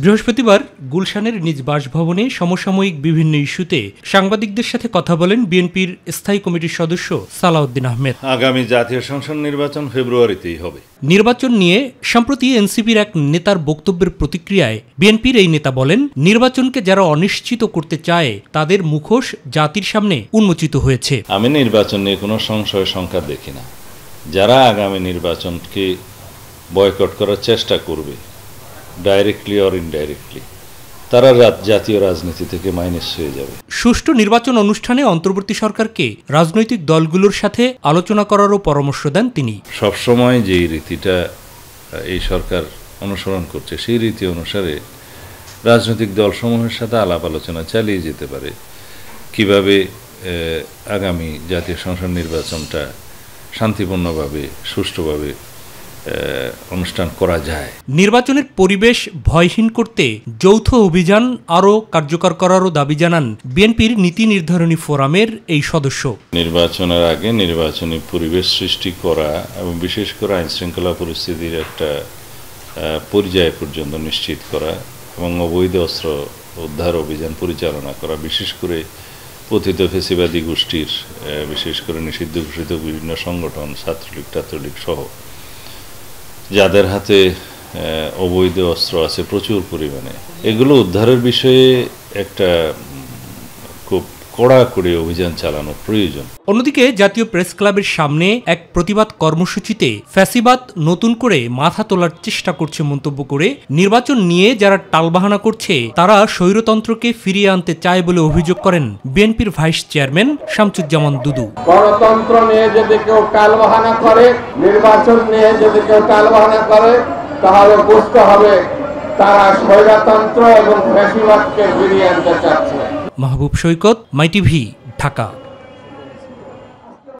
বৃহস্পতিবার গুলশানের নিজ বাসভবনে সমসাময়িক বিভিন্ন ইস্যুতে সাংবাদিকদের সাথে কথা বলেন বিএনপির স্থায়ী কমিটির সদস্য সালাউদ্দিন আহমেদ। আগামী জাতীয় সংসদ নির্বাচন ফেব্রুয়ারিতেই হবে। নির্বাচন নিয়ে সম্প্রতি এনসিপির এক নেতার বক্তব্যের প্রতিক্রিয়ায় বিএনপির এই নেতা বলেন, নির্বাচনকে যারা অনিশ্চিত করতে চায় তাদের মুখোশ জাতির সামনে উন্মোচিত হয়েছে। আমি নির্বাচন নিয়ে কোনো সংশয় সংখ্যা দেখি না। যারা আগামী নির্বাচনকে বয়কট করার চেষ্টা করবে ডাইরেক্টলি অর ইনডাইরেক্টলি, তারা জাতীয় রাজনীতি থেকে মাইনাস হয়ে যাবে। সুষ্ঠু নির্বাচন অনুষ্ঠানে অন্তর্বর্তী সরকারকে রাজনৈতিক দলগুলোর সাথে আলোচনা করারও পরামর্শ দেন তিনি। সবসময় যেই রীতিটা এই সরকার অনুসরণ করছে সেই রীতি অনুসারে রাজনৈতিক দলসমূহের সাথে আলাপ আলোচনা চালিয়ে যেতে পারে কিভাবে আগামী জাতীয় সংসদ নির্বাচনটা শান্তিপূর্ণভাবে সুষ্ঠুভাবে অনুষ্ঠান করা যায়। নির্বাচনের পরিবেশ ভয়হীন করতে যৌথ অভিযান আরও কার্যকর করারও দাবি জানান বিএনপির নীতি নির্ধারণী ফোরামের এই সদস্য। নির্বাচনের আগে নির্বাচনী পরিবেশ সৃষ্টি করা এবং বিশেষ করে আইন শৃঙ্খলা পরিস্থিতির একটা পর্যায় পর্যন্ত নিশ্চিত করা এবং অবৈধ অস্ত্র উদ্ধার অভিযান পরিচালনা করা, বিশেষ করে পতিত ফেসিবাদী গোষ্ঠীর বিশেষ করে নিষিদ্ধ ঘোষিত বিভিন্ন সংগঠন ছাত্রলীগ টাত্রলীগ সহ যাদের হাতে অবৈধ অস্ত্র আছে প্রচুর পরিমাণে, এগুলো উদ্ধারের বিষয়ে একটা খুব কড়াকড়ি অভিযান চালানো প্রয়োজন। অন্যদিকে জাতীয় প্রেস ক্লাবের সামনে এক প্রতিবাদ কর্মসূচিতে ফ্যাসিবাদ নতুন করে মাথা তোলার চেষ্টা করছে মন্তব্য করে নির্বাচন নিয়ে যারা টালবাহানা করছে তারা স্বৈরতন্ত্রকে ফিরিয়ে আনতে চায় বলে অভিযোগ করেন বিএনপির ভাইস চেয়ারম্যান শামসুজ্জামান দুদু। গণতন্ত্র নিয়ে যদি কেউ টালবাহানা করে, নির্বাচন নিয়ে যদি কেউ টালবাহানা করে, তাহলে বুঝতে হবে তারা স্বৈরতন্ত্র এবং ফ্যাসিবাদকে ফিরিয়ে আনতে চাচ্ছে। মাহবুব সৈকত, মাই টিভি, ঢাকা।